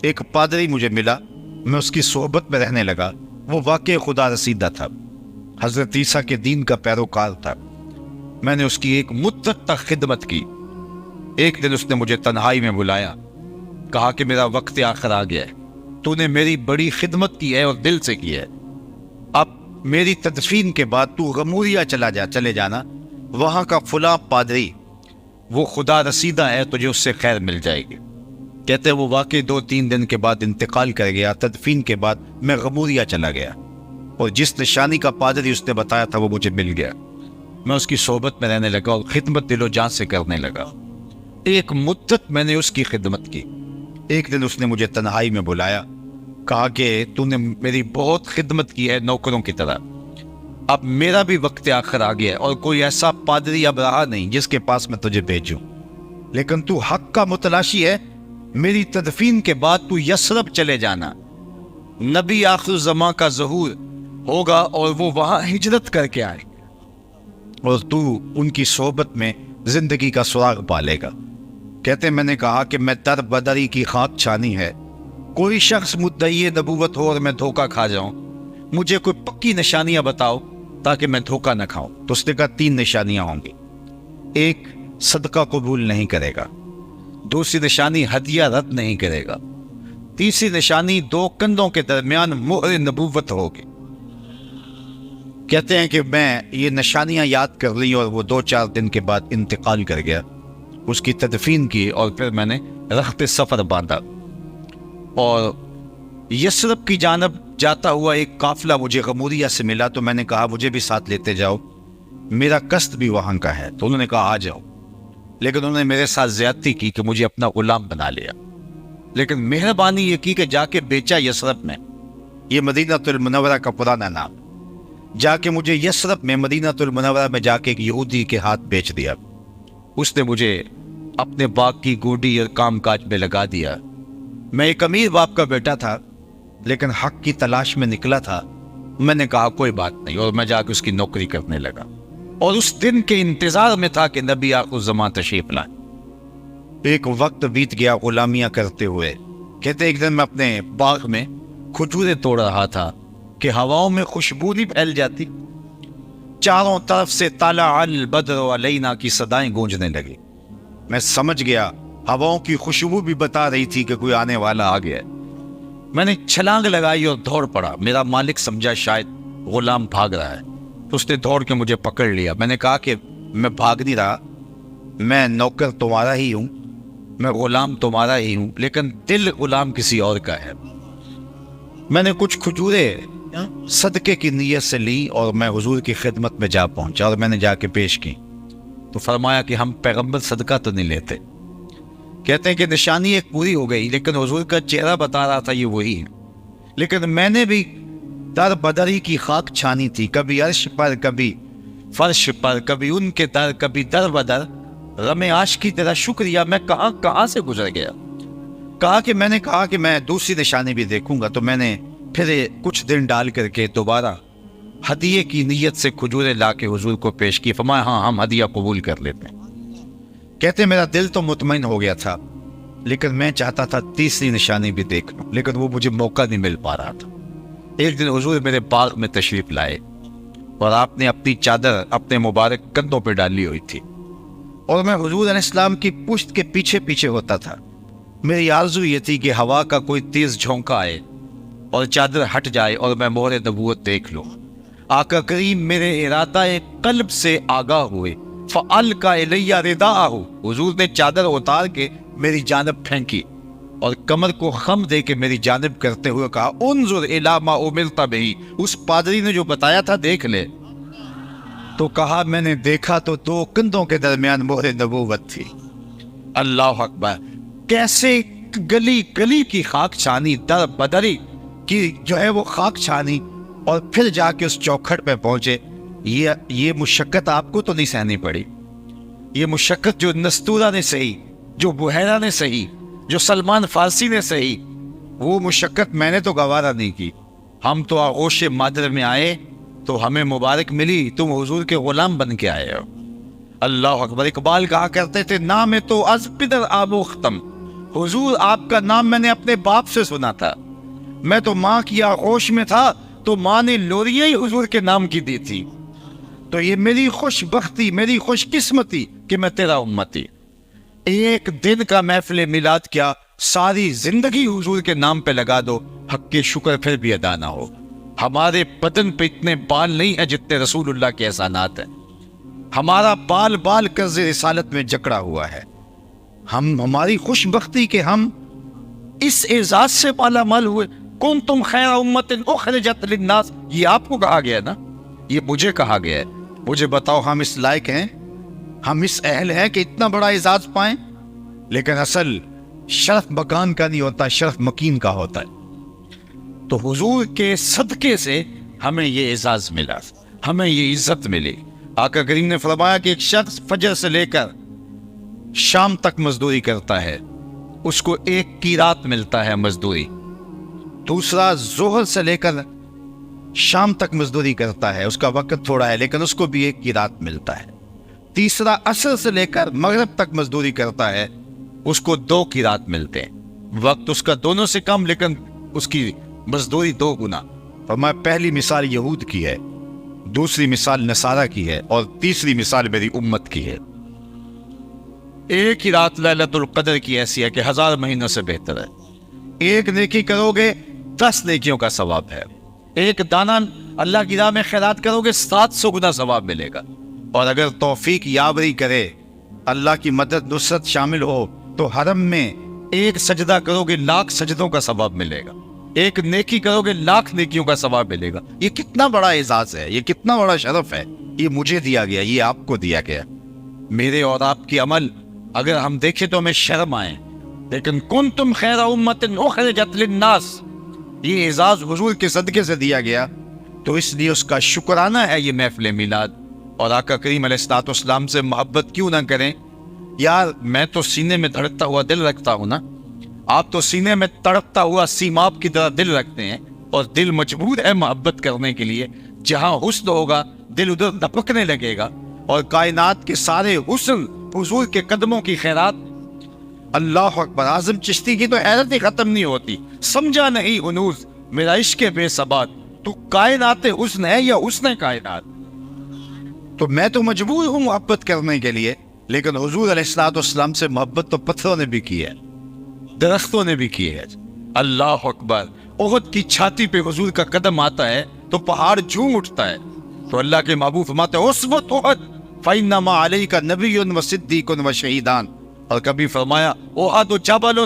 ایک پادری مجھے ملا، میں اس کی صحبت میں رہنے لگا۔ وہ واقع خدا رسیدہ تھا، حضرت عیسیٰ کے دین کا پیروکار تھا۔ میں نے اس کی ایک مدت تک خدمت کی۔ ایک دن اس نے مجھے تنہائی میں بلایا، کہا کہ میرا وقت آخر آ گیا ہے، تو نے میری بڑی خدمت کی ہے اور دل سے کی ہے، اب میری تدفین کے بعد تو غموریا چلے جانا، وہاں کا فلاں پادری وہ خدا رسیدہ ہے، تجھے اس سے خیر مل جائے گی۔ کہتے ہیں وہ واقعی 2-3 دن کے بعد انتقال کر گیا۔ تدفین کے بعد میں غموریا چلا گیا اور جس نشانی کا پادری اس نے بتایا تھا وہ مجھے مل گیا۔ میں اس کی صحبت میں رہنے لگا اور خدمت دل و جان سے کرنے لگا۔ ایک مدت میں نے اس کی خدمت کی۔ ایک دن اس نے مجھے تنہائی میں بلایا، کہا کہ تو نے میری بہت خدمت کی ہے نوکروں کی طرح، اب میرا بھی وقت آخر آ گیا ہے اور کوئی ایسا پادری اب رہا نہیں جس کے پاس میں تجھے بھیجوں، لیکن تو حق کا متلاشی ہے، میری تدفین کے بعد تو یثرب چلے جانا، نبی آخر زمان کا ظہور ہوگا اور وہ وہاں ہجرت کر کے آئے اور تو ان کی صحبت میں زندگی کا سراغ پالے گا۔ کہتے میں نے کہا کہ میں در بدری کی خاک چھانی ہے، کوئی شخص مدعی نبوت ہو اور میں دھوکہ کھا جاؤں، مجھے کوئی پکی نشانیاں بتاؤ تاکہ میں دھوکہ نہ کھاؤں۔ تو اس نے کہا 3 نشانیاں ہوں گی۔ ایک، صدقہ قبول نہیں کرے گا، دوسری نشانی ہدیہ رد نہیں کرے گا، تیسری نشانی 2 کندھوں کے درمیان مہر نبوت ہوگی۔ کہتے ہیں کہ میں یہ نشانیاں یاد کر لی اور وہ 2-4 دن کے بعد انتقال کر گیا۔ اس کی تدفین کی اور پھر میں نے رخت سفر باندھا اور یثرب کی جانب جاتا ہوا ایک قافلہ مجھے غموریا سے ملا، تو میں نے کہا مجھے بھی ساتھ لیتے جاؤ، میرا قصد بھی وہاں کا ہے۔ تو انہوں نے کہا آ جاؤ، لیکن انہوں نے میرے ساتھ زیادتی کی کہ مجھے اپنا غلام بنا لیا، لیکن مہربانی یہ کی کہ جا کے بیچا یثرب میں، یہ مدینہ المنورہ کا پرانا نام، جا کے مجھے یثرب میں مدینہ المنورہ میں جا کے ایک یہودی کے ہاتھ بیچ دیا۔ اس نے مجھے اپنے باغ کی گوڈی اور کام کاج میں لگا دیا۔ میں ایک امیر باپ کا بیٹا تھا لیکن حق کی تلاش میں نکلا تھا۔ میں نے کہا کوئی بات نہیں، اور میں جا کے اس کی نوکری کرنے لگا اور اس دن کے انتظار میں تھا کہ نبی آخر زمان تشریف لائیں۔ ایک وقت بیت گیا غلامیاں کرتے ہوئے۔ کہتے ایک دن میں اپنے باغ میں کھجوریں توڑ رہا تھا کہ ہواؤں میں خوشبو نہیں پھیل جاتی، چاروں طرف سے طلع البدر علینا کی صدائیں گونجنے لگی۔ میں سمجھ گیا ہواؤں کی خوشبو بھی بتا رہی تھی کہ کوئی آنے والا آ گیا۔ میں نے چھلانگ لگائی اور دوڑ پڑا۔ میرا مالک سمجھا شاید غلام بھاگ رہا ہے تو اس نے دوڑ کے مجھے پکڑ لیا۔ میں نے کہا کہ میں بھاگ نہیں رہا، میں نوکر تمہارا ہی ہوں، میں غلام تمہارا ہی ہوں، لیکن دل غلام کسی اور کا ہے۔ میں نے کچھ کھجوریں صدقے کی نیت سے لی اور میں حضور کی خدمت میں جا پہنچا اور میں نے جا کے پیش کی تو فرمایا کہ ہم پیغمبر صدقہ تو نہیں لیتے۔ کہتے ہیں کہ نشانی ایک پوری ہو گئی، لیکن حضور کا چہرہ بتا رہا تھا یہ وہی ہے، لیکن میں نے بھی در بدری کی خاک چھانی تھی، کبھی عرش پر، کبھی فرش پر، کبھی ان کے در، کبھی در بدر، غم عاشقی تیرا شکریہ میں کہاں سے گزر گیا۔ میں نے کہا کہ میں دوسری نشانی بھی دیکھوں گا، تو میں نے پھر کچھ دن ڈال کر کے دوبارہ ہدیے کی نیت سے کھجوریں لا کے حضور کو پیش کی۔ فرمایا ہاں ہم ہدیہ قبول کر لیتے ہیں۔ کہتے میرا دل تو مطمئن ہو گیا تھا، لیکن میں چاہتا تھا تیسری نشانی بھی دیکھ لوں، لیکن وہ مجھے موقع نہیں مل پا رہا تھا۔ ایک دن حضور میرے باغ میں تشریف لائے اور آپ نے اپنی چادر اپنے مبارک کندھوں پہ ڈالی ہوئی تھی اور میں حضور علیہ السلام کی پشت کے پیچھے پیچھے ہوتا تھا۔ میری آرزو یہ تھی کہ ہوا کا کوئی تیز جھونکا آئے اور چادر ہٹ جائے اور میں مہر نبوت دیکھ لوں۔ آقا کریم میرے ارادہ قلب سے آگاہ ہوئے، فَأَلْقَى إِلَيَّ رِدَاءَهُ، حضور نے چادر اتار کے میری جانب پھینکی اور کمر کو خم دے کے میری جانب کرتے ہوئے کہا انظر الی ما امرت بہ، اس پادری نے جو بتایا تھا دیکھ لے۔ تو کہا میں نے دیکھا تو دو کندھوں کے درمیان مہر نبوت تھی۔ اللہ اکبر! کیسے گلی گلی کی خاک چھانی، در بدری کی جو ہے وہ خاک چھانی، اور پھر جا کے اس چوکھٹ پہ پہنچے۔ یہ مشقت آپ کو تو نہیں سہنی پڑی، یہ مشقت جو نستورہ نے سہی، جو بحیرہ نے سہی، جو سلمان فارسی نے سہی، وہ مشقت میں نے تو گوارا نہیں کی۔ ہم تو آغوش مادر میں آئے تو ہمیں مبارک ملی، تم حضور کے غلام بن کے آئے ہو۔ اللہ اکبر! اقبال کہا کرتے تھے نام تو از پدر آموختم، حضور آپ کا نام میں نے اپنے باپ سے سنا تھا، میں تو ماں کی آغوش میں تھا تو ماں نے لوریاں ہی حضور کے نام کی دی تھی، تو یہ میری خوش بختی، میری خوش قسمتی کہ میں تیرا امتی۔ ایک دن کا محفل میلاد کیا، ساری زندگی حضور کے نام پہ لگا دو، حق کے شکر پھر بھی ادا نہ ہو۔ ہمارے بدن پہ اتنے بال نہیں ہیں جتنے رسول اللہ کے احسانات ہیں، ہمارا بال بال قرض رسالت میں جکڑا ہوا ہے۔ ہماری خوش بختی کہ ہم اس اعزاز سے مالا مال ہوئے۔ کنتم خیر امت اخرجت للناس، یہ آپ کو کہا گیا ہے نا، یہ مجھے کہا گیا ہے۔ مجھے بتاؤ ہم اس لائق ہیں، ہم اس اہل ہیں کہ اتنا بڑا اعزاز پائیں؟ لیکن اصل شرف مکان کا نہیں ہوتا، شرف مکین کا ہوتا ہے۔ تو حضور کے صدقے سے ہمیں یہ اعزاز ملا، ہمیں یہ عزت ملی۔ آقا کریم نے فرمایا کہ ایک شخص فجر سے لے کر شام تک مزدوری کرتا ہے، اس کو 1 قیراط ملتا ہے مزدوری۔ دوسرا ظہر سے لے کر شام تک مزدوری کرتا ہے، اس کا وقت تھوڑا ہے لیکن اس کو بھی 1 قیراط ملتا ہے۔ تیسرا عصر سے لے کر مغرب تک مزدوری کرتا ہے، اس کو 2 قیراط ملتے ہیں، وقت اس کا دونوں سے کم لیکن اس کی مزدوری 2 گنا۔ فرمایا پہلی مثال یہود کی ہے، دوسری مثال نصارہ کی ہے، اور تیسری مثال میری امت کی ہے۔ ایک ہی رات لیلۃ القدر کی ایسی ہے کہ 1000 مہینوں سے بہتر ہے۔ ایک نیکی کرو گے 10 نیکیوں کا ثواب ہے، ایک دانہ اللہ کی راہ میں خیرات کرو گے 700 گنا ثواب ملے گا، اور اگر توفیق یاوری کرے، اللہ کی مدد نصرت شامل ہو تو حرم میں ایک سجدہ کرو گے 1,00,000 سجدوں کا ثواب ملے گا، ایک نیکی کرو گے 1,00,000 نیکیوں کا ثواب ملے گا۔ یہ کتنا بڑا اعزاز ہے، یہ کتنا بڑا شرف ہے، یہ مجھے دیا گیا، یہ آپ کو دیا گیا۔ میرے اور آپ کی عمل اگر ہم دیکھیں تو ہمیں شرم آئے، لیکن کنتم خیر امت اخرجت للناس، یہ اعزاز حضور کے صدقے سے دیا گیا، تو اس لیے اس کا شکرانہ ہے یہ محفل میلاد۔ اور آقا کریم علیہ الصلوۃ والسلام سے محبت کیوں نہ کریں؟ یار میں تو سینے میں دھڑکتا ہوا دل رکھتا ہوں نا، آپ تو سینے میں تڑپتا ہوا سیماب کی طرح دل رکھتے ہیں، اور دل مجبور ہے محبت کرنے کے لیے۔ جہاں حسن ہوگا دل ادھر دپکنے لگے گا، اور کائنات کے سارے حسن حضور کے قدموں کی خیرات۔ اللہ اکبر! اعظم چشتی کی تو حیرت ہی ختم نہیں ہوتی، سمجھا نہیں ہنوز میرا عشق بے ثبات، تو کائنات حسن ہے یا حسن کائنات؟ تو میں تو مجبور ہوں محبت کرنے کے لیے، لیکن حضور علیہ الصلوۃ والسلام سے محبت تو پتھروں نے بھی کی ہے، درختوں نے بھی کی ہے۔ اللہ اکبر! احد کی چھاتی پہ حضور کا قدم آتا ہے تو پہاڑ جھوم اٹھتا ہے، تو اللہ کے محبوب فرماتے ہیں عصبت احد فإنما علیک نبی و صدیق و شہیدان، اور کبھی فرمایا احد جبل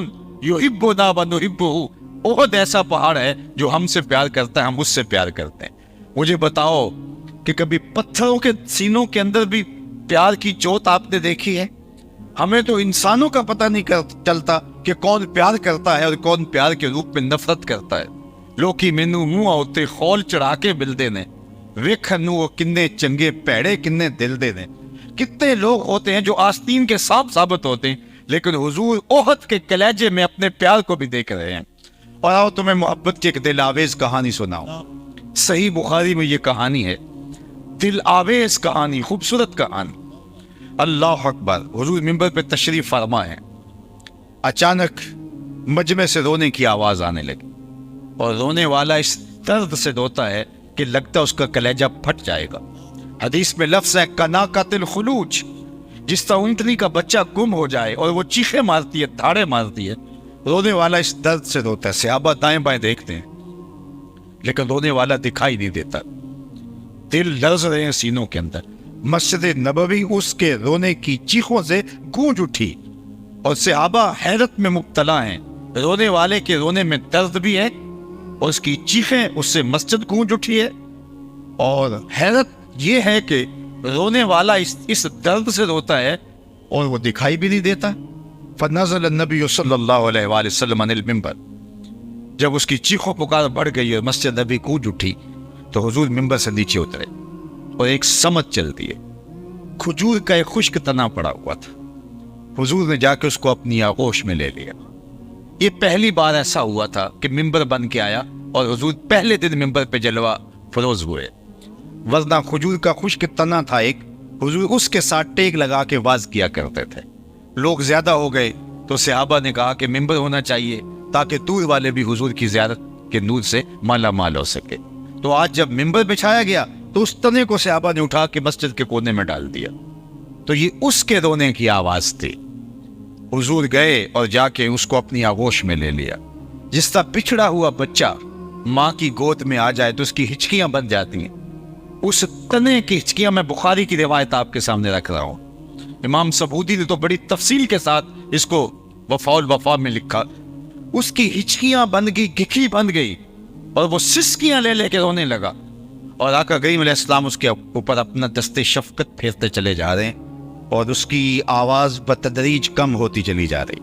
یحبنا ونحبہ، احد ایسا پہاڑ ہے جو ہم سے پیار کرتا ہے، ہم اس سے پیار کرتے ہیں۔ مجھے بتاؤ کہ کبھی پتھروں کے سینوں کے اندر بھی پیار کی جوت آپ نے دیکھی ہے؟ ہمیں تو انسانوں کا پتہ نہیں چلتا کہ کون پیار کرتا ہے اور کون پیار کے روپ میں نفرت کرتا ہے۔ لوکی مینو منہ آتے خول چڑھا کے ملتے نے، ویکھن وہ کنے چنگے پیڑے کنے دل دے نے۔ کتنے لوگ ہوتے ہیں جو آستین کے سانپ ثابت ہوتے ہیں، لیکن حضور احد کے کلیجے میں اپنے پیار کو بھی دیکھ رہے ہیں۔ اور آؤ تمہیں محبت کی ایک دل آویز کہانی سناؤں۔ صحیح بخاری میں یہ کہانی ہے، دل آویز کہانی، خوبصورت کہانی۔ اللہ اکبر! حضور منبر پہ تشریف فرما ہے، اچانک مجمع سے رونے کی آواز آنے لگی، اور رونے والا اس درد سے روتا ہے کہ لگتا اس کا کلیجہ پھٹ جائے گا۔ حدیث میں لفظ ہے کناکۃ الخلوج، جس طرح اونٹنی کا بچہ گم ہو جائے اور وہ چیخیں مارتی ہے، دھاڑے مارتی ہے، رونے والا اس درد سے روتا ہے۔ صحابہ دائیں بائیں دیکھتے ہیں لیکن رونے والا دکھائی نہیں دیتا، دل لرز رہے ہیں سینوں کے اندر۔ مسجد نبوی اس کے رونے کی چیخوں سے گونج اٹھی، اور صحابہ حیرت میں مبتلا ہیں، رونے والے کے رونے میں درد بھی ہے اور اس کی چیخیں، اس سے مسجد گونج اٹھی ہے۔ اور حیرت یہ ہے کہ رونے والا اس درد سے روتا ہے اور وہ دکھائی بھی نہیں دیتا. فنزل النبی صلی اللہ علیہ وآلہ وسلم عن المنبر. جب اس کی چیخ و پکار بڑھ گئی اور مسجد نبی گونج اٹھی تو حضور منبر سے نیچے اترے اور ایک سمت چلتی ہے. کھجور کا ایک خشک تنا پڑا ہوا تھا. حضور نے جا کے اس کو اپنی آغوش میں لے لیا. یہ پہلی بار ایسا ہوا تھا کہ منبر بن کے آیا اور حضور پہلے دن منبر پہ جلوہ فروز ہوئے. ورنہ کھجور کا خشک تنا تھا ایک، حضور اس کے ساتھ ٹیک لگا کے واز کیا کرتے تھے. لوگ زیادہ ہو گئے تو صحابہ نے کہا کہ منبر ہونا چاہیے تاکہ دور والے بھی حضور کی زیارت کے نور سے مالا مال ہو سکے. تو آج جب منبر بچھایا گیا تو اس تنے کو صحابہ نے اٹھا کے مسجد کے کونے میں ڈال دیا. تو یہ اس کے رونے کی آواز تھی. حضور گئے اور جا کے اس کو اپنی آغوش میں لے لیا. جس طرح بچھڑا ہوا بچہ ماں کی گود میں آ جائے تو اس کی ہچکیاں بن جاتی ہیں، اس تنے کی ہچکیاں، میں بخاری کی روایت آپ کے سامنے رکھ رہا ہوں. امام سبودی نے تو بڑی تفصیل کے ساتھ اس کو وفاء الوفا میں لکھا. اس کی ہچکیاں بن گئی، گکھی بن گئی اور وہ سسکیاں لے لے کے رونے لگا. اور آقا کریم علیہ السلام اس کے اوپر اپنا دست شفقت پھیرتے چلے جا رہے ہیں اور اس کی آواز بتدریج کم ہوتی چلی جا رہی.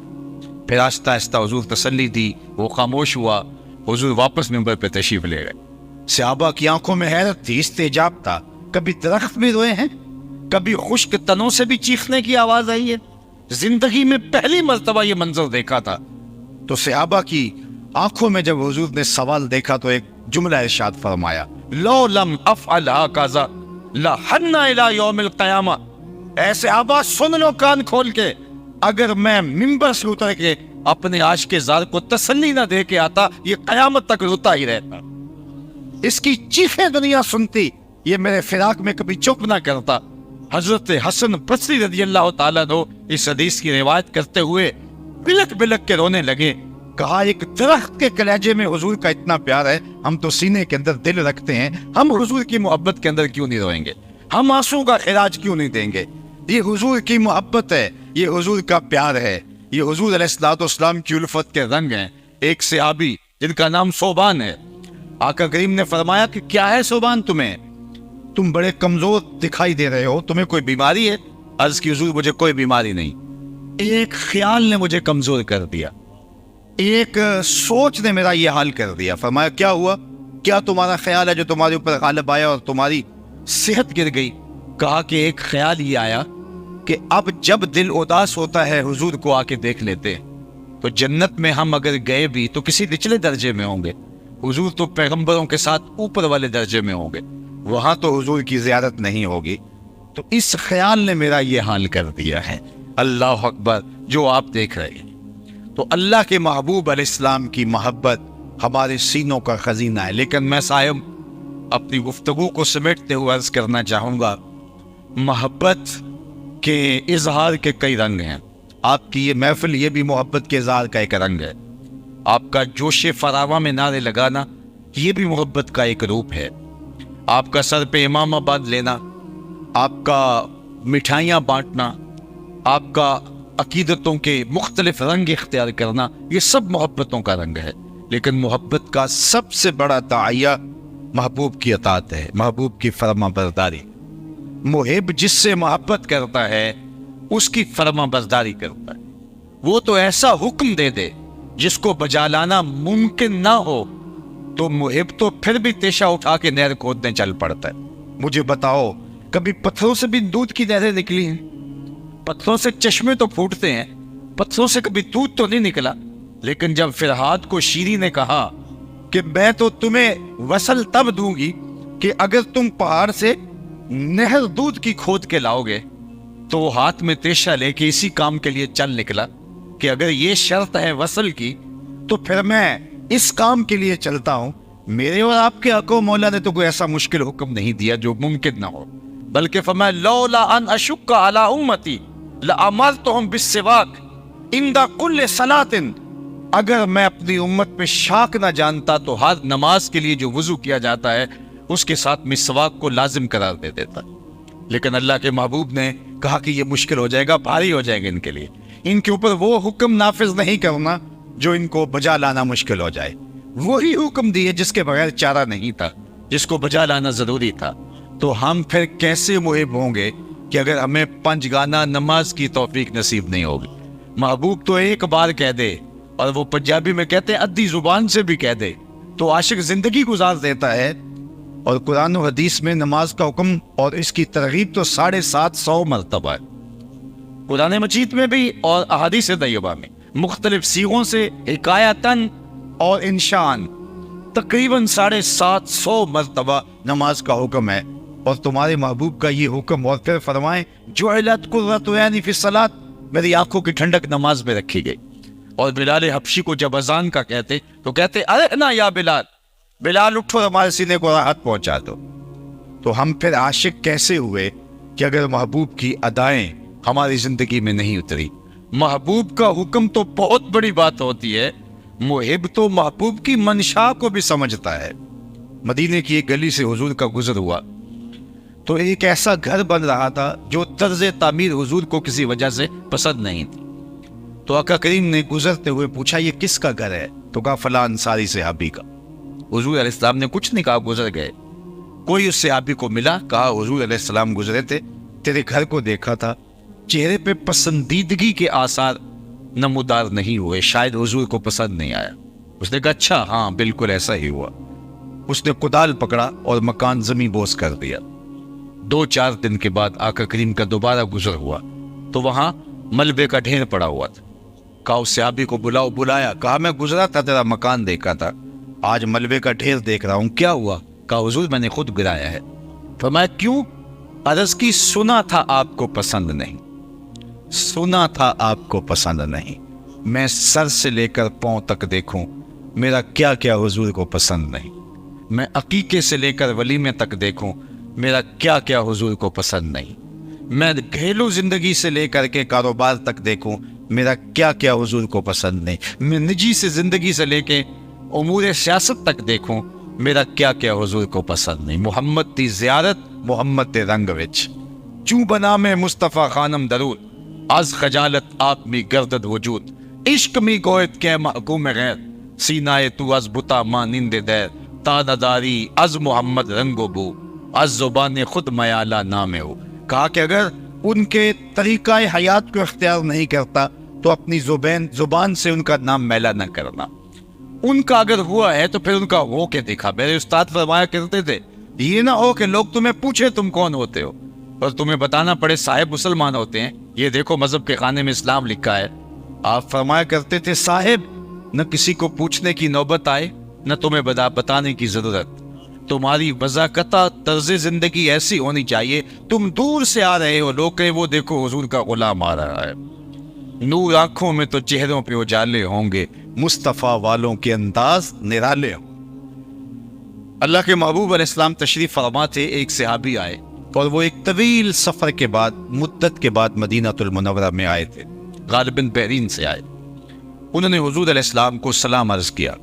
پھر آہستہ آہستہ حضور تسلی دی، وہ خاموش ہوا. حضور واپس منبر پہ تشریف لے گئے. صحابہ کی آنکھوں میں حیرت تھی، استعجاب تھا. کبھی درخت بھی روئے ہیں، کبھی خشک تنوں سے بھی چیخنے کی آواز آئی ہے. زندگی میں پہلی مرتبہ یہ منظر دیکھا تھا. تو صحابہ کی آنکھوں میں جب حضور نے سوال دیکھا تو ایک جملہ ارشاد فرمایا، لو لم افعل هكذا لحن الى یوم القیامہ. اے صحابہ سن لو کان کھول کے، اگر میں منبر سے اتر کے اپنے عاشق زار کو تسلی نہ دے کے آتا یہ قیامت تک روتا ہی رہتا. اس کی چیخیں دنیا سنتی، یہ میرے فراق میں کبھی چپ نہ کرتا. حضرت حسن بصری رضی اللہ تعالیٰ عنہ اس حدیث کی روایت کرتے ہوئے بلک بلک کے رونے لگے. کہا ایک درخت کے کلیجے میں حضور کا اتنا پیار ہے، ہم تو سینے کے اندر دل رکھتے ہیں، ہم حضور کی محبت کے اندر کیوں نہیں روئیں گے؟ ہم آنسوں کا خراج کیوں نہیں دیں گے؟ یہ حضور کی محبت ہے، یہ حضور کا پیار ہے، یہ حضور علیہ الصلوۃ والسلام کی الفت کے رنگ ہیں. ایک صحابی جن کا نام صوبان ہے، آقا کریم نے فرمایا کہ کیا ہے صوبان تمہیں؟ تم بڑے کمزور دکھائی دے رہے ہو، تمہیں کوئی بیماری ہے؟ عرض کی حضور مجھے کوئی بیماری نہیں، ایک خیال نے مجھے کمزور کر دیا، ایک سوچ نے میرا یہ حال کر دیا. فرمایا کیا ہوا؟ کیا تمہارا خیال ہے جو تمہارے اوپر غالب آیا اور تمہاری صحت گر گئی؟ کہا کہ ایک خیال یہ آیا کہ اب جب دل اداس ہوتا ہے حضور کو آ کے دیکھ لیتے. تو جنت میں ہم اگر گئے بھی تو کسی نچلے درجے میں ہوں گے، حضور تو پیغمبروں کے ساتھ اوپر والے درجے میں ہوں گے، وہاں تو حضور کی زیارت نہیں ہوگی. تو اس خیال نے میرا یہ حال کر دیا ہے. اللہ اکبر. جو آپ دیکھ رہے ہیں تو اللہ کے محبوب علیہ السلام کی محبت ہمارے سینوں کا خزینہ ہے. لیکن میں صاحب اپنی گفتگو کو سمیٹتے ہوئے عرض کرنا چاہوں گا، محبت کے اظہار کے کئی رنگ ہیں. آپ کی یہ محفل یہ بھی محبت کے اظہار کا ایک رنگ ہے. آپ کا جوش فراواں میں نعرے لگانا یہ بھی محبت کا ایک روپ ہے. آپ کا سر پہ امامہ باندھ لینا، آپ کا مٹھائیاں بانٹنا، آپ کا عقیدتوں کے مختلف رنگ اختیار کرنا، یہ سب محبتوں کا رنگ ہے. لیکن محبت کا سب سے بڑا داعیہ محبوب کی اطاعت ہے، محبوب کی فرما برداری. محب جس سے محبت کرتا ہے اس کی فرما برداری کرتا ہے. وہ تو ایسا حکم دے دے جس کو بجا لانا ممکن نہ ہو تو محب تو پھر بھی تیشہ اٹھا کے نہر کھودنے چل پڑتا ہے. مجھے بتاؤ کبھی پتھروں سے بھی دودھ کی نہریں نکلی ہیں؟ پتھروں سے چشمے تو پھوٹتے ہیں، پتھروں سے کبھی دودھ تو نہیں نکلا. لیکن جب فرحاد کو شیری نے کہا کہ میں تو تمہیں وصل تب دوں گی کہ اگر تم پہاڑ سے نہر دودھ کی کھود کے لاؤ گے، تو وہ ہاتھ میں تیشہ لے کے اسی کام کے لیے چل نکلا کہ اگر یہ شرط ہے وصل کی تو پھر میں اس کام کے لیے چلتا ہوں. میرے اور آپ کے حق و مولا نے تو کوئی ایسا مشکل حکم نہیں دیا جو ممکن نہ ہو، بلکہ فرمایا لولا ان اشق علی امتی لامرتهم بالسواک عند كل صلاۃ. اگر میں اپنی امت پہ شاک نہ جانتا تو ہر نماز کے لیے جو وضو کیا جاتا ہے اس کے ساتھ مسواک کو لازم قرار دے دیتا. لیکن اللہ کے محبوب نے کہا کہ یہ مشکل ہو جائے گا، بھاری ہو جائے گا ان کے لیے. ان کے اوپر وہ حکم نافذ نہیں کرنا جو ان کو بجا لانا مشکل ہو جائے. وہی حکم دیے جس کے بغیر چارہ نہیں تھا، جس کو بجا لانا ضروری تھا. تو ہم پھر کیسے محب ہوں گے کہ اگر ہمیں پنجگانہ نماز کی توفیق نصیب نہیں ہوگی؟ محبوب تو ایک بار کہہ دے، اور وہ پنجابی میں کہتے ہیں ادھی زبان سے بھی کہہ دے تو عاشق زندگی گزار دیتا ہے۔ اور قرآن و حدیث میں نماز کا حکم اور اس کی ترغیب تو 750 مرتبہ ہے، قرآن مجید میں بھی اور احادیث طیبہ میں مختلف سیغوں سے حکایتاً اور انشان تقریباً 750 مرتبہ نماز کا حکم ہے۔ اور تمہارے محبوب کا یہ حکم، اور پھر فرمائیں جعلت قرۃ عینی فی الصلاۃ، میری آنکھوں کی ٹھنڈک نماز میں رکھی گئی۔ اور بلال حبشی کو جب اذان کا کہتے تو کہتے ارے نا یا بلال، بلال اٹھو ہمارے سینے کو راحت پہنچا دو۔ تو ہم پھر عاشق کیسے ہوئے کہ اگر محبوب کی ادائیں ہماری زندگی میں نہیں اتری؟ محبوب کا حکم تو بہت بڑی بات ہوتی ہے، محب تو محبوب کی منشا کو بھی سمجھتا ہے۔ مدینے کی ایک گلی سے حضور کا گزر ہوا تو ایک ایسا گھر بن رہا تھا جو طرز تعمیر حضور کو کسی وجہ سے پسند نہیں تھی۔ تو آقا کریم نے گزرتے ہوئے پوچھا یہ کس کا گھر ہے؟ تو کہا فلاں انصاری صحابی کا۔ حضور علیہ السلام نے کچھ نہیں کہا، گزر گئے۔ کوئی اس صحابی کو ملا، کہا حضور علیہ السلام گزرے تھے، تیرے گھر کو دیکھا تھا، چہرے پہ پسندیدگی کے آثار نمودار نہیں ہوئے، شاید حضور کو پسند نہیں آیا۔ اس نے کہا اچھا ہاں بالکل ایسا ہی ہوا۔ اس نے کدال پکڑا اور مکان زمین بوس کر دیا۔ 2-4 دن کے بعد آقا کریم کا دوبارہ گزر ہوا تو وہاں ملبے کا ڈھیر پڑا ہوا تھا۔ کہا اس صحابی کو بلاؤ، بلایا، کہا میں گزرا تھا تیرا مکان دیکھا تھا، آج ملبے کا ڈھیر دیکھ رہا ہوں، کیا ہوا؟ کہا حضور میں نے خود گرایا ہے۔ فرمایا کیوں؟ عرض کی سنا تھا آپ کو پسند نہیں، سنا تھا آپ کو پسند نہیں، میں سر سے لے کر پاؤں تک دیکھوں میرا کیا کیا حضور کو پسند نہیں، میں عقیقے سے لے کر ولیمے تک دیکھوں میرا کیا کیا حضور کو پسند نہیں، میں گھریلو زندگی سے لے کر کے کاروبار تک دیکھوں میرا کیا کیا حضور کو پسند نہیں، میں نجی سے زندگی سے لے کے امور سیاست تک دیکھوں میرا کیا کیا حضور کو پسند نہیں۔ محمد تی زیارت محمد تے رنگ وچ، چوں بنا میں مصطفیٰ خانم درود، از خجالت آپ می گردد وجود، عشق می گویت کے محکوم غیر، سینائے تو از بتا مانند دیر، تا نداری از محمد رنگ و بو، از زبان خود میالہ نام ہو۔ کہا کہ اگر ان کے طریقہ حیات کو اختیار نہیں کرتا تو اپنی زبان سے ان کا نام میلا نہ کرنا۔ ان کا اگر ہوا ہے تو پھر ان کا ہو کے دیکھا۔ میرے استاد فرمایا کرتے تھے یہ نہ ہو کہ لوگ تمہیں پوچھے تم کون ہوتے ہو اور تمہیں بتانا پڑے صاحب مسلمان ہوتے ہیں، یہ دیکھو مذہب کے خانے میں اسلام لکھا ہے۔ آپ فرمایا کرتے تھے صاحب نہ کسی کو پوچھنے کی نوبت آئے نہ تمہیں بتانے کی ضرورت، تمہاری وضاقتہ طرز زندگی ایسی ہونی چاہیے، تم دور سے آ رہے ہو لوگ کہیں وہ دیکھو حضور کا غلام آ رہا ہے، نور آنکھوں میں تو چہروں پہ اجالے ہوں گے، مصطفیٰ والوں کے انداز نرالے ہوں۔ اللہ کے محبوب علیہ السلام تشریف فرما تھے، ایک صحابی آئے اور وہ ایک طویل سفر کے بعد مدت کے بعد مدینہ المنورہ میں آئے تھے، غالباً بحرین سے آئے۔ انہوں نے حضور علیہ السلام کو سلام عرض کیا،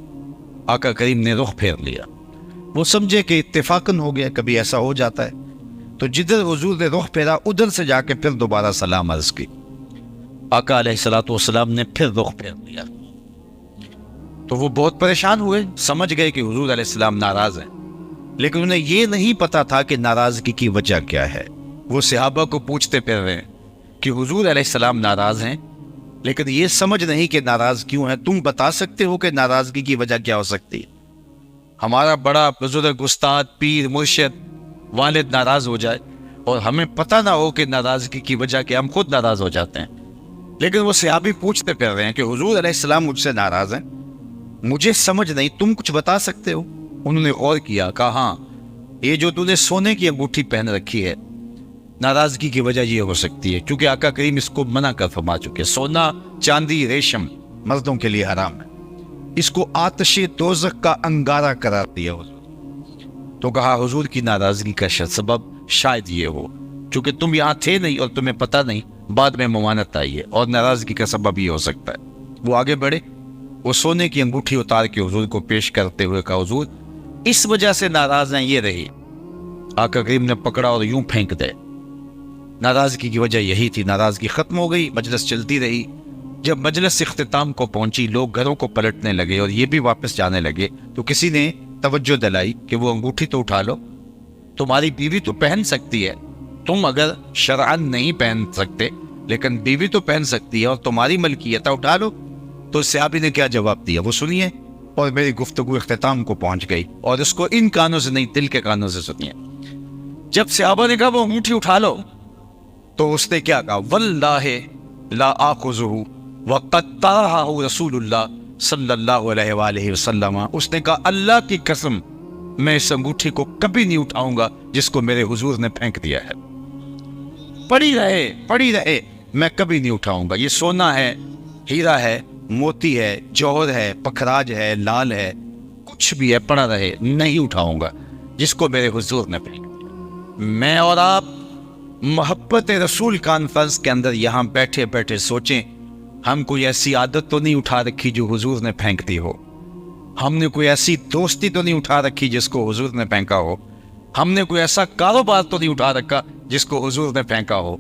آقا کریم نے رخ پھیر لیا، وہ سمجھے کہ اتفاقاً ہو گیا، کبھی ایسا ہو جاتا ہے، تو جدھر حضور نے رخ پھیرا ادھر سے جا کے پھر دوبارہ سلام عرض کی۔ آقا علیہ السلام نے پھر رخ پھیر لیا تو وہ بہت پریشان ہوئے، سمجھ گئے کہ حضور علیہ السلام ناراض ہیں، لیکن انہیں یہ نہیں پتا تھا کہ ناراضگی کی وجہ کیا ہے۔ وہ صحابہ کو پوچھتے پھر رہے ہیں کہ حضور علیہ السلام ناراض ہیں، لیکن یہ سمجھ نہیں کہ ناراض کیوں ہیں، تم بتا سکتے ہو کہ ناراضگی کی وجہ کیا ہو سکتی ہے؟ ہمارا بڑا بزرگ استاد پیر مرشد والد ناراض ہو جائے اور ہمیں پتہ نہ ہو کہ ناراضگی کی وجہ کہ ہم خود ناراض ہو جاتے ہیں، لیکن وہ صحابی پوچھتے پھر رہے ہیں کہ حضور علیہ السلام مجھ سے ناراض ہیں، مجھے سمجھ نہیں، تم کچھ بتا سکتے ہو؟ انہوں نے غور کیا، کہا ہاں یہ جو تو نے سونے کی انگوٹھی پہن رکھی ہے ناراضگی کی وجہ یہ ہو سکتی ہے، کیونکہ آقا کریم اس کو منع کر فرما چکے، سونا چاندی ریشم مردوں کے لیے حرام ہے، اس کو آتش دوزخ کا انگارہ قرار دیا حضور۔ تو کہا حضور کی ناراضگی کا سبب شاید یہ ہو، چونکہ تم یہاں تھے نہیں اور تمہیں پتہ نہیں، بعد میں ممانعت آئی ہے اور ناراضگی کا سبب یہ ہو سکتا ہے۔ وہ آگے بڑھے، وہ سونے کی انگوٹھی اتار کے حضور کو پیش کرتے ہوئے کہا حضور اس وجہ سے ناراض ہیں، یہ رہی۔ آقا کریم نے پکڑا اور یوں پھینک دے، ناراضگی کی وجہ یہی تھی۔ ناراضگی ختم ہو گئی، مجلس چلتی رہی۔ جب مجلس اختتام کو پہنچی، لوگ گھروں کو پلٹنے لگے اور یہ بھی واپس جانے لگے، تو کسی نے توجہ دلائی کہ وہ انگوٹھی تو اٹھا لو۔ تمہاری بیوی تو پہن سکتی ہے، تم اگر شرعن نہیں پہن سکتے لیکن بیوی تو پہن سکتی ہے اور تمہاری ملکیت ہے، اٹھا لو۔ تو صحابی نے کیا جواب دیا وہ سنیے، اور میری گفتگو اختتام کو پہنچ گئی، اور اس کو ان کانوں سے نہیں دل کے کانوں سے سنیے۔ جب صحابہ نے کہا وہ انگوٹھی اٹھا لو، تو اس نے کیا کہا، واللہ لا آخذہ وقد طرحہ رسول اللہ صلی اللہ علیہ وآلہ وسلم، اس نے کہا اللہ کی قسم میں اس انگوٹھی کو کبھی نہیں اٹھاؤں گا جس کو میرے حضور نے پھینک دیا ہے، پڑی رہے میں کبھی نہیں اٹھاؤں گا۔ یہ سونا ہے، ہیرا ہے، موتی ہے، جوہر ہے، پکھراج ہے، لال ہے، کچھ بھی ہے، پڑا رہے، نہیں اٹھاؤں گا جس کو میرے حضور نے پھینک دیا۔ میں اور آپ محبت رسول کانفرنس کے اندر یہاں بیٹھے بیٹھے سوچیں، ہم کوئی ایسی عادت تو نہیں اٹھا رکھی جو حضور نے پھینک دی ہو، ہم نے کوئی ایسی دوستی تو نہیں اٹھا رکھی جس کو حضور نے پھینکا ہو، ہم نے کوئی ایسا کاروبار تو نہیں اٹھا رکھا جس کو حضور نے پھینکا ہو،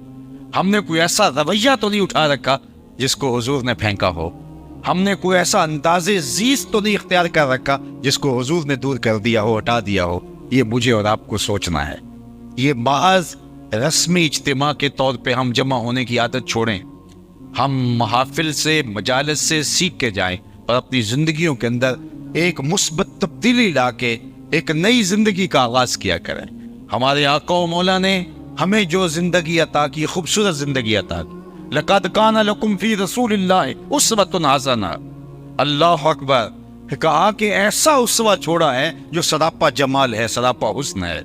ہم نے کوئی ایسا رویہ تو نہیں اٹھا رکھا جس کو حضور نے پھینکا ہو، ہم نے کوئی ایسا انداز زیست تو نہیں اختیار کر رکھا جس کو حضور نے دور کر دیا ہو، ہٹا دیا ہو۔ یہ مجھے اور آپ کو سوچنا ہے۔ یہ محض رسمی اجتماع کے طور پہ ہم جمع ہونے کی عادت چھوڑیں، ہم محافل سے، مجالس سے سیکھ کے جائیں اور اپنی زندگیوں کے اندر ایک مثبت تبدیلی لا کے ایک نئی زندگی کا آغاز کیا کریں۔ ہمارے آقا و مولا نے ہمیں جو زندگی عطا کی، خوبصورت زندگی عطا کی، لَقَدْ كَانَ لَكُمْ فِي رَسُولِ اللَّهِ أُسْوَةٌ حَسَنَةٌ، اللہ اکبر، کہا کہ ایسا اسوہ چھوڑا ہے جو سراپا جمال ہے، سراپا حسن ہے،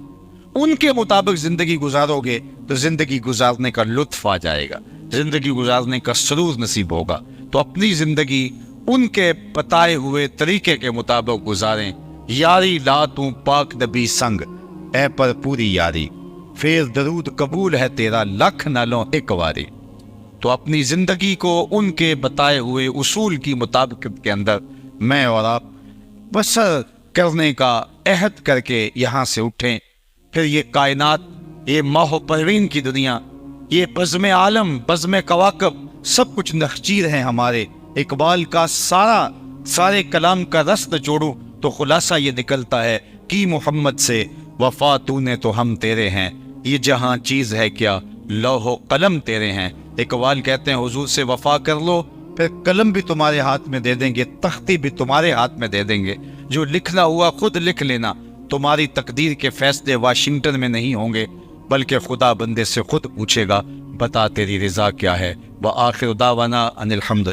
ان کے مطابق زندگی گزارو گے تو زندگی گزارنے کا لطف آ جائے گا، زندگی گزارنے کا سرور نصیب ہوگا۔ تو اپنی زندگی ان کے بتائے ہوئے طریقے کے مطابق گزاریں۔ یاری لا تو پاک نبی سنگ، اے پر پوری یاری، پھر درود قبول ہے تیرا، لکھ نہ لو ایک واری۔ تو اپنی زندگی کو ان کے بتائے ہوئے اصول کی مطابقت کے اندر میں اور آپ بسر کرنے کا عہد کر کے یہاں سے اٹھیں۔ پھر یہ کائنات، یہ ماہ و پروین کی دنیا، یہ بزم عالم، بزم کواکب، سب کچھ نخچیر ہیں ہمارے۔ اقبال کا سارے کلام کا رس جوڑوں تو خلاصہ یہ نکلتا ہے کہ محمد سے وفا تو نے تو ہم تیرے ہیں، یہ جہاں چیز ہے کیا لوح و قلم تیرے ہیں۔ اقبال کہتے ہیں حضور سے وفا کر لو، پھر قلم بھی تمہارے ہاتھ میں دے دیں گے، تختی بھی تمہارے ہاتھ میں دے دیں گے، جو لکھنا ہوا خود لکھ لینا۔ تمہاری تقدیر کے فیصلے واشنگٹن میں نہیں ہوں گے بلکہ خدا بندے سے خود پوچھے گا، بتا تیری رضا کیا ہے۔ وآخر دعوانا ان الحمد